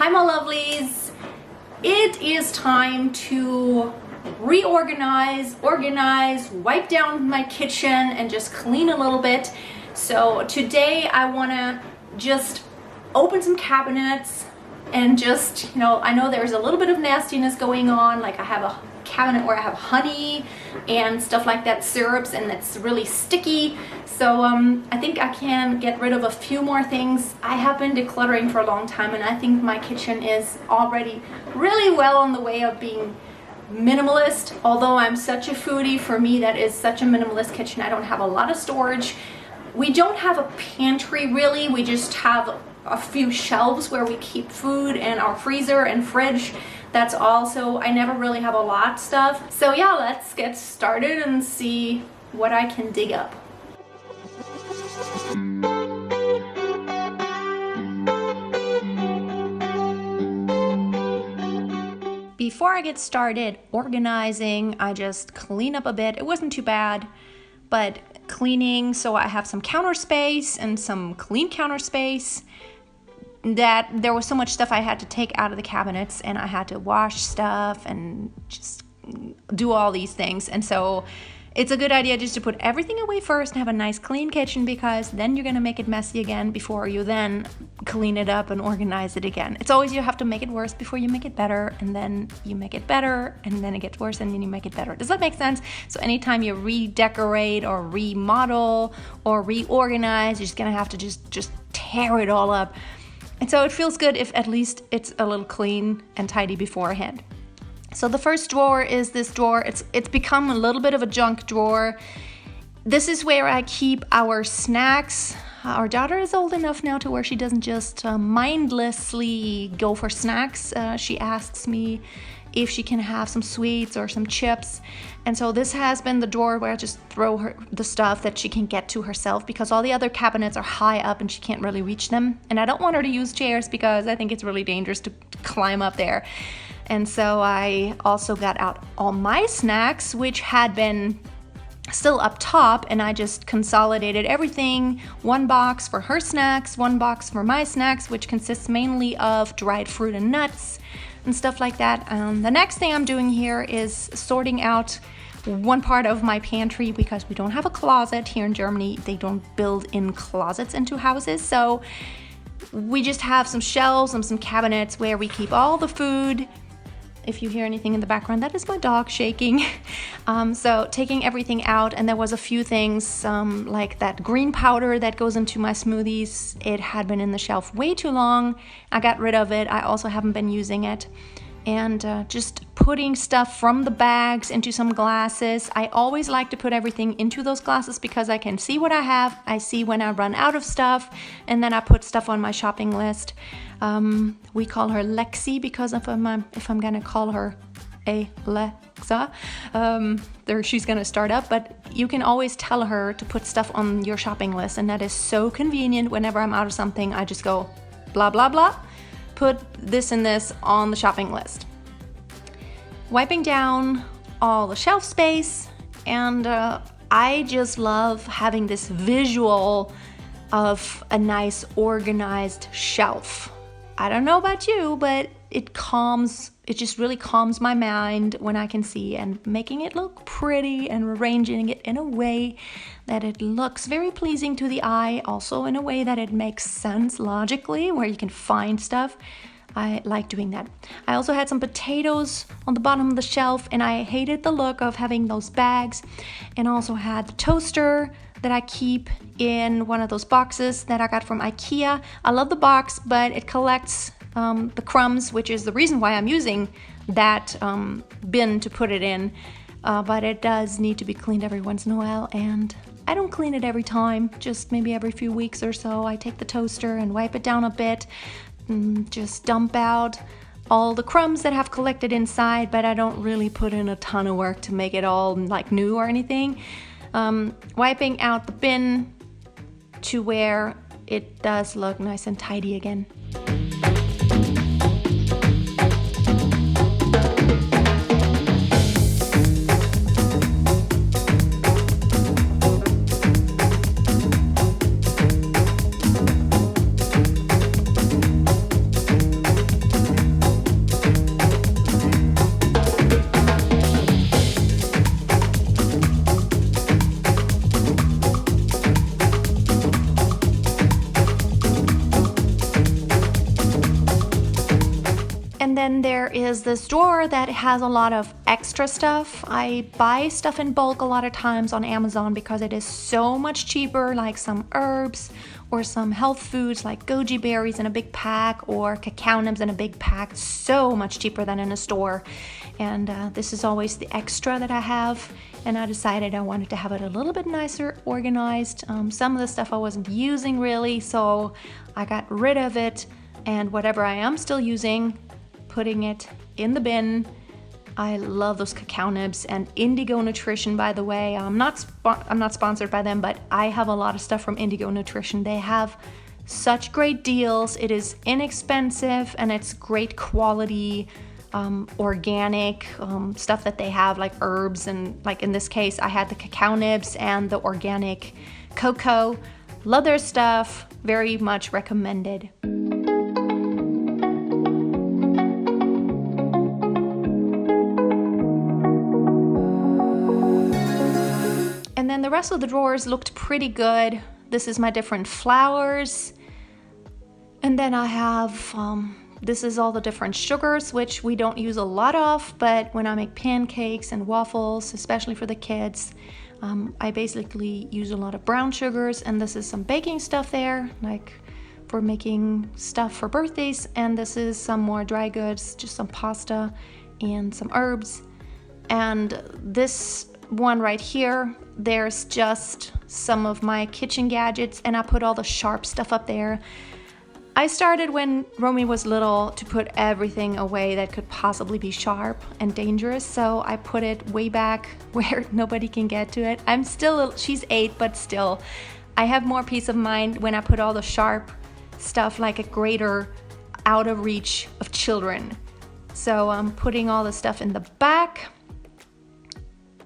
Hi my lovelies, it is time to reorganize, wipe down my kitchen and just clean a little bit. So today I want to just open some cabinets and just, I know there's a little bit of nastiness going on. Like I have a cabinet where I have honey and stuff like that, syrups, and it's really sticky. So I think I can get rid of a few more things. I have been decluttering for a long time and I think my kitchen is already really well on the way of being minimalist. Although I'm such a foodie, for me that is such a minimalist kitchen. I don't have a lot of storage. We don't have a pantry really, we just have a few shelves where we keep food, and our freezer and fridge. That's also, I never really have a lot of stuff. So yeah, let's get started and see what I can dig up. Before I get started organizing, I just clean up a bit. It wasn't too bad, but cleaning, so I have some counter space and some clean counter space. That there was so much stuff I had to take out of the cabinets, and I had to wash stuff and just do all these things. And so it's a good idea just to put everything away first and have a nice clean kitchen, because then you're gonna make it messy again before you then clean it up and organize it again. It's always, you have to make it worse before you make it better, and then you make it better, and then it gets worse, and then you make it better. Does that make sense? So anytime you redecorate or remodel or reorganize, you're just gonna have to just tear it all up. And so it feels good if at least it's a little clean and tidy beforehand. So the first drawer is this drawer. It's become a little bit of a junk drawer. This is where I keep our snacks. Our daughter is old enough now to where she doesn't just mindlessly go for snacks. She asks me if she can have some sweets or some chips. And so this has been the drawer where I just throw her the stuff that she can get to herself, because all the other cabinets are high up and she can't really reach them. And I don't want her to use chairs because I think it's really dangerous to climb up there. And so I also got out all my snacks, which had been still up top, and I just consolidated everything. One box for her snacks, one box for my snacks, which consists mainly of dried fruit and nuts and stuff like that. The next thing I'm doing here is sorting out one part of my pantry, because we don't have a closet here in Germany. They don't build in closets into houses. So we just have some shelves and some cabinets where we keep all the food. If you hear anything in the background, that is my dog shaking. So taking everything out, and there was a few things like that green powder that goes into my smoothies. It had been in the shelf way too long. I got rid of it. I also haven't been using it. And just putting stuff from the bags into some glasses. I always like to put everything into those glasses because I can see what I have. I see when I run out of stuff, and then I put stuff on my shopping list. We call her Lexi because if I'm gonna call her Alexa, she's gonna start up. But you can always tell her to put stuff on your shopping list, and that is so convenient. Whenever I'm out of something, I just go blah blah blah, put this and this on the shopping list. Wiping down all the shelf space, and I just love having this visual of a nice organized shelf. I don't know about you, but it just really calms my mind when I can see, and making it look pretty and arranging it in a way that it looks very pleasing to the eye, also in a way that it makes sense logically, where you can find stuff. I like doing that. I also had some potatoes on the bottom of the shelf, and I hated the look of having those bags, and also had the toaster that I keep in one of those boxes that I got from IKEA. I love the box, but it collects the crumbs, which is the reason why I'm using that bin to put it in. But it does need to be cleaned every once in a while, and I don't clean it every time, just maybe every few weeks or so. I take the toaster and wipe it down a bit, just dump out all the crumbs that have collected inside, but I don't really put in a ton of work to make it all like new or anything. Wiping out the bin to where it does look nice and tidy again. And then there is this drawer that has a lot of extra stuff. I buy stuff in bulk a lot of times on Amazon because it is so much cheaper, like some herbs or some health foods like goji berries in a big pack or cacao nibs in a big pack, so much cheaper than in a store. And this is always the extra that I have. And I decided I wanted to have it a little bit nicer organized. Some of the stuff I wasn't using really, so I got rid of it. And whatever I am still using, putting it in the bin. I love those cacao nibs and Indigo Nutrition, by the way. I'm not sponsored by them, but I have a lot of stuff from Indigo Nutrition. They have such great deals. It is inexpensive and it's great quality, organic stuff that they have, like herbs, and like in this case I had the cacao nibs and the organic cocoa. Love their stuff, very much recommended. And then the rest of the drawers looked pretty good. This is my different flours. And then I have this is all the different sugars, which we don't use a lot of, but when I make pancakes and waffles, especially for the kids, I basically use a lot of brown sugars. And this is some baking stuff there, like for making stuff for birthdays. And this is some more dry goods, just some pasta and some herbs. And this one right here, there's just some of my kitchen gadgets, and I put all the sharp stuff up there. I started when Romy was little to put everything away that could possibly be sharp and dangerous, so I put it way back where nobody can get to it. She's 8, but still, I have more peace of mind when I put all the sharp stuff, like a grater, out of reach of children. So I'm putting all the stuff in the back.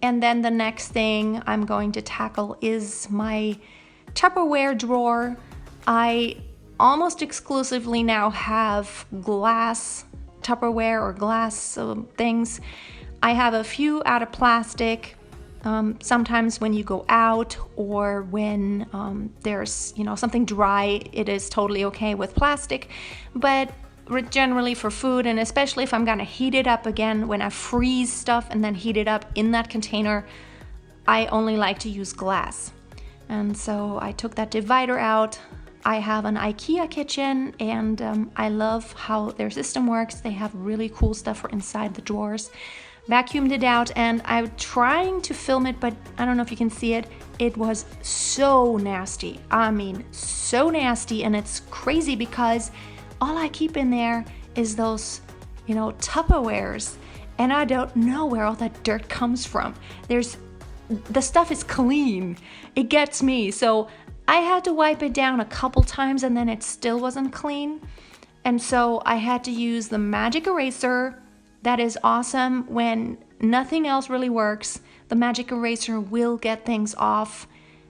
And then the next thing I'm going to tackle is my Tupperware drawer. I almost exclusively now have glass Tupperware or glass things. I have a few out of plastic. Sometimes when you go out or when there's something dry, it is totally okay with plastic. But generally for food, and especially if I'm gonna heat it up again, when I freeze stuff and then heat it up in that container, I only like to use glass. And so I took that divider out. I have an IKEA kitchen, and I love how their system works. They have really cool stuff for inside the drawers. Vacuumed it out, and I'm trying to film it, but I don't know if you can see it. It was so nasty. I mean, so nasty, and it's crazy because all I keep in there is those, Tupperwares, and I don't know where all that dirt comes from. The stuff is clean. It gets me. So I had to wipe it down a couple times, and then it still wasn't clean. And so I had to use the magic eraser. That is awesome. When nothing else really works, the magic eraser will get things off,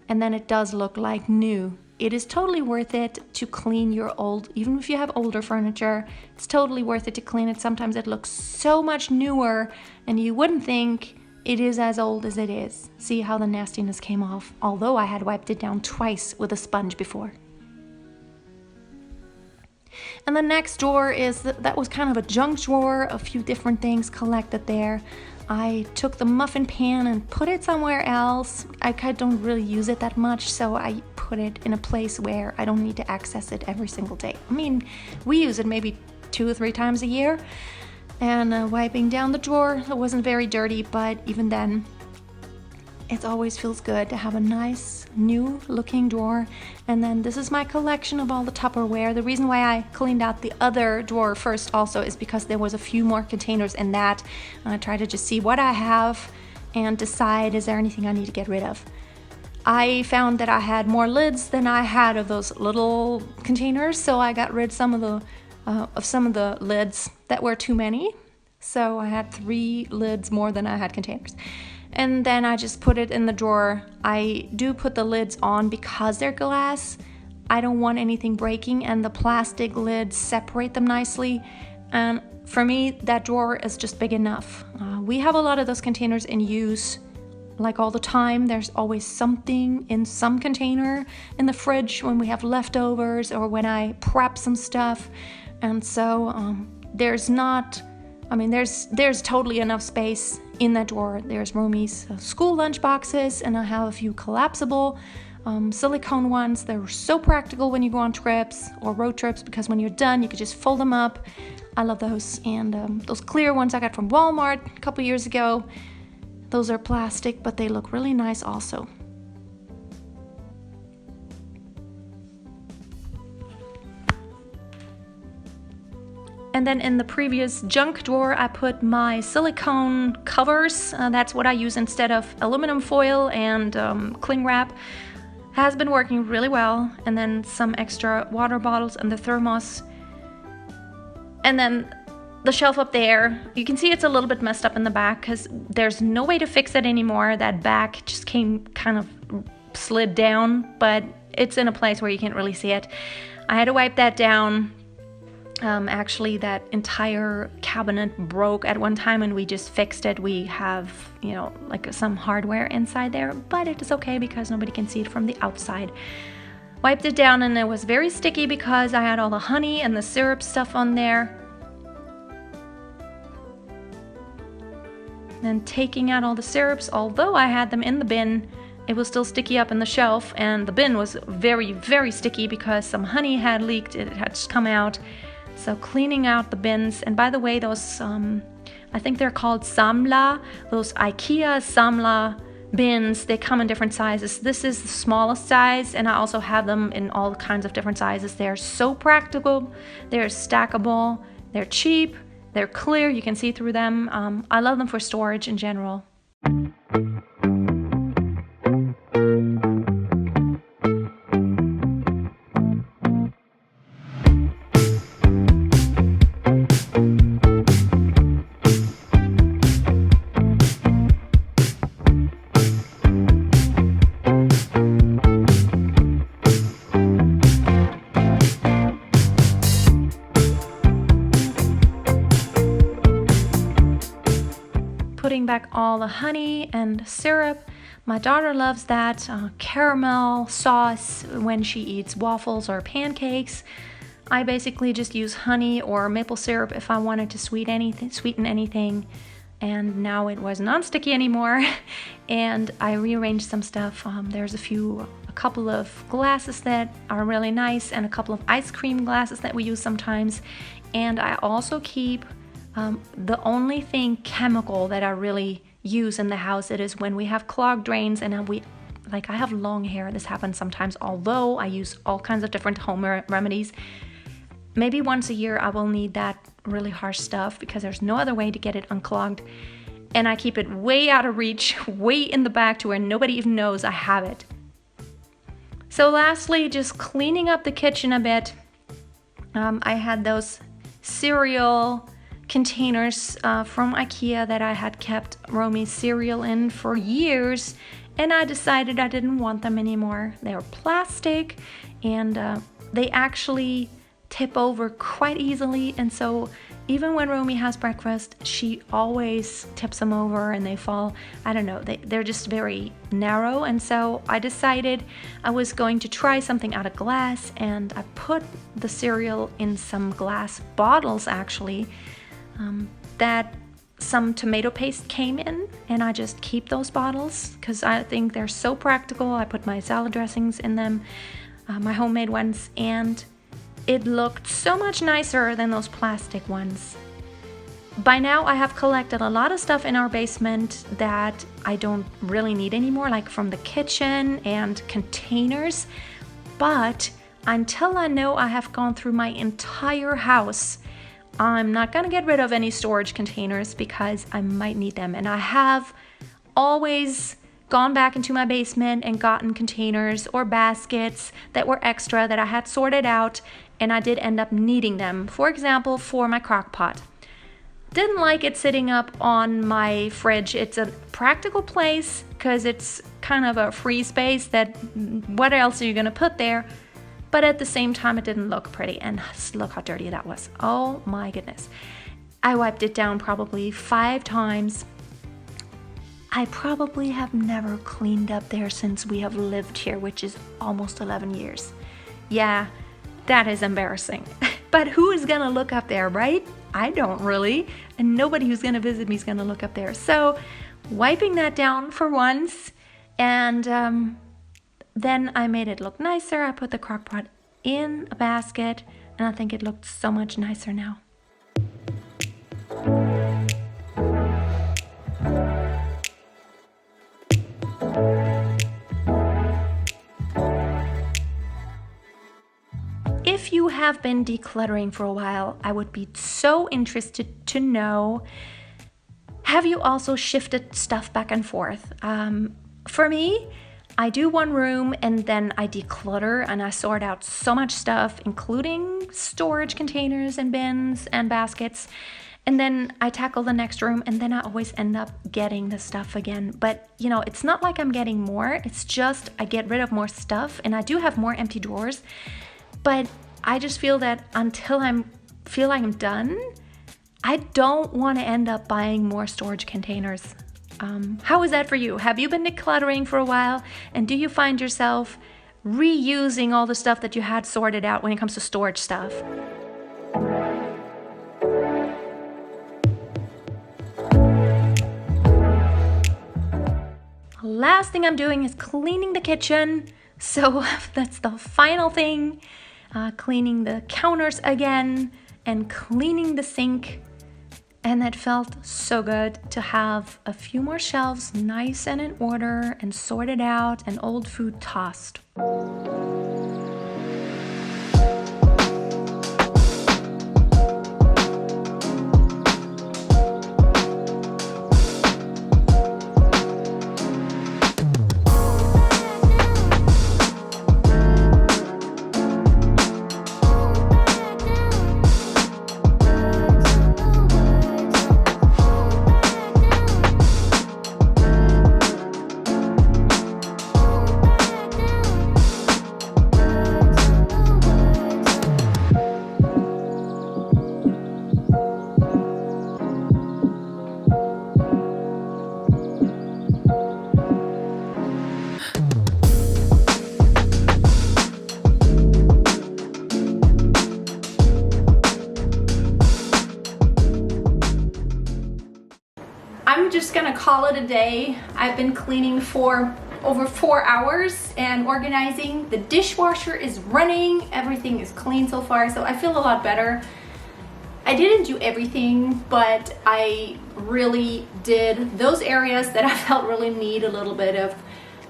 and then it does look like new. It is totally worth it to clean your old, even if you have older furniture, it's totally worth it to clean it. Sometimes it looks so much newer, and you wouldn't think it is as old as it is. See how the nastiness came off, although I had wiped it down twice with a sponge before. And the next drawer that was kind of a junk drawer, a few different things collected there. I took the muffin pan and put it somewhere else. I don't really use it that much, so I put it in a place where I don't need to access it every single day. I mean, we use it maybe 2 or 3 times a year. And wiping down the drawer, it wasn't very dirty, but even then, it always feels good to have a nice new looking drawer. And then this is my collection of all the Tupperware. The reason why I cleaned out the other drawer first also is because there was a few more containers in that. And I tried to just see what I have and decide, is there anything I need to get rid of? I found that I had more lids than I had of those little containers, so I got rid of some of the lids that were too many. So I had 3 lids more than I had containers. And then I just put it in the drawer. I do put the lids on because they're glass. I don't want anything breaking, and the plastic lids separate them nicely. And for me, that drawer is just big enough. We have a lot of those containers in use, like all the time. There's always something in some container in the fridge when we have leftovers or when I prep some stuff. And so there's not, I mean, there's totally enough space in that drawer. There's Romy's school lunch boxes, and I have a few collapsible silicone ones. They're so practical when you go on trips or road trips, because when you're done, you could just fold them up. I love those. And those clear ones I got from Walmart a couple years ago. Those are plastic, but they look really nice also. And then in the previous junk drawer, I put my silicone covers. That's what I use instead of aluminum foil and cling wrap. Has been working really well. And then some extra water bottles and the thermos. And then the shelf up there, you can see it's a little bit messed up in the back because there's no way to cix it anymore. That back just came kind of slid down, but it's in a place where you can't really see it. I had to wipe that down. Actually, that entire cabinet broke at one time and we just fixed it. We have, you know, like some hardware inside there, but it is okay because nobody can see it from the outside. Wiped it down and it was very sticky because I had all the honey and the syrup stuff on there. Then taking out all the syrups, although I had them in the bin, it was still sticky up in the shelf, and the bin was very, very sticky because some honey had leaked. It had just come out. So cleaning out the bins, and by the way, those, I think they're called Samla, those IKEA Samla bins, they come in different sizes. This is the smallest size, and I also have them in all kinds of different sizes. They're so practical, they're stackable, they're cheap, they're clear, you can see through them. I love them for storage in general. Putting back all the honey and syrup. My daughter loves that caramel sauce when she eats waffles or pancakes. I basically just use honey or maple syrup if I wanted to sweeten anything. And now it was non-sticky anymore. And I rearranged some stuff. There's a couple of glasses that are really nice, and a couple of ice cream glasses that we use sometimes. And I also keep the only thing chemical that I really use in the house, it is when we have clogged drains, and I have long hair. This happens sometimes, although I use all kinds of different home remedies. Maybe once a year I will need that really harsh stuff because there's no other way to get it unclogged. And I keep it way out of reach, way in the back to where nobody even knows I have it. So lastly, just cleaning up the kitchen a bit. I had those cereal containers from IKEA that I had kept Romy's cereal in for years, and I decided I didn't want them anymore. They were plastic, and they actually tip over quite easily, and so even when Romy has breakfast, she always tips them over and they fall. I don't know, they're just very narrow, and so I decided I was going to try something out of glass, and I put the cereal in some glass bottles actually. That some tomato paste came in, and I just keep those bottles because I think they're so practical. I put my salad dressings in them, my homemade ones, and it looked so much nicer than those plastic ones. By now I have collected a lot of stuff in our basement that I don't really need anymore, like from the kitchen and containers, but until I know I have gone through my entire house, I'm not gonna get rid of any storage containers because I might need them. And I have always gone back into my basement and gotten containers or baskets that were extra that I had sorted out, and I did end up needing them. For example, for my crock pot. Didn't like it sitting up on my fridge. It's a practical place because it's kind of a free space that what else are you gonna put there? But at the same time, it didn't look pretty, and look how dirty that was. Oh my goodness. I wiped it down probably 5 times. I probably have never cleaned up there since we have lived here, which is almost 11 years. Yeah, that is embarrassing. But who is gonna look up there, right? I don't really, and nobody who's gonna visit me is gonna look up there. So wiping that down for once, and then I made it look nicer. I put the crock pot in a basket, and I think it looked so much nicer now. If you have been decluttering for a while, I would be so interested to know, have you also shifted stuff back and forth? For me, I do one room and then I declutter and I sort out so much stuff, including storage containers and bins and baskets. And then I tackle the next room and then I always end up getting the stuff again. But you know, it's not like I'm getting more, it's just I get rid of more stuff and I do have more empty drawers. But I just feel that until I feel like I'm done, I don't want to end up buying more storage containers. How is that for you? Have you been decluttering for a while? And do you find yourself reusing all the stuff that you had sorted out when it comes to storage stuff? Last thing I'm doing is cleaning the kitchen. So that's the final thing. Cleaning the counters again and cleaning the sink. And that felt so good to have a few more shelves nice and in order and sorted out and old food tossed. I'm just gonna call it a day. I've been cleaning for over 4 hours and organizing. The dishwasher is running. Everything is clean so far, so I feel a lot better. I didn't do everything, but I really did those areas that I felt really need a little bit of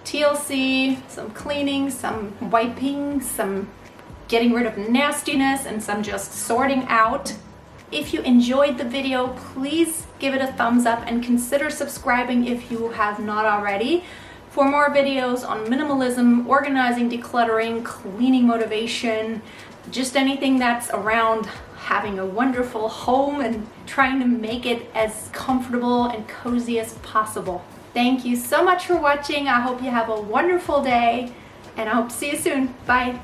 TLC, some cleaning, some wiping, some getting rid of nastiness, and some just sorting out. If you enjoyed the video, please give it a thumbs up and consider subscribing if you have not already for more videos on minimalism, organizing, decluttering, cleaning motivation, just anything that's around having a wonderful home and trying to make it as comfortable and cozy as possible. Thank you so much for watching. I hope you have a wonderful day and I hope to see you soon. Bye.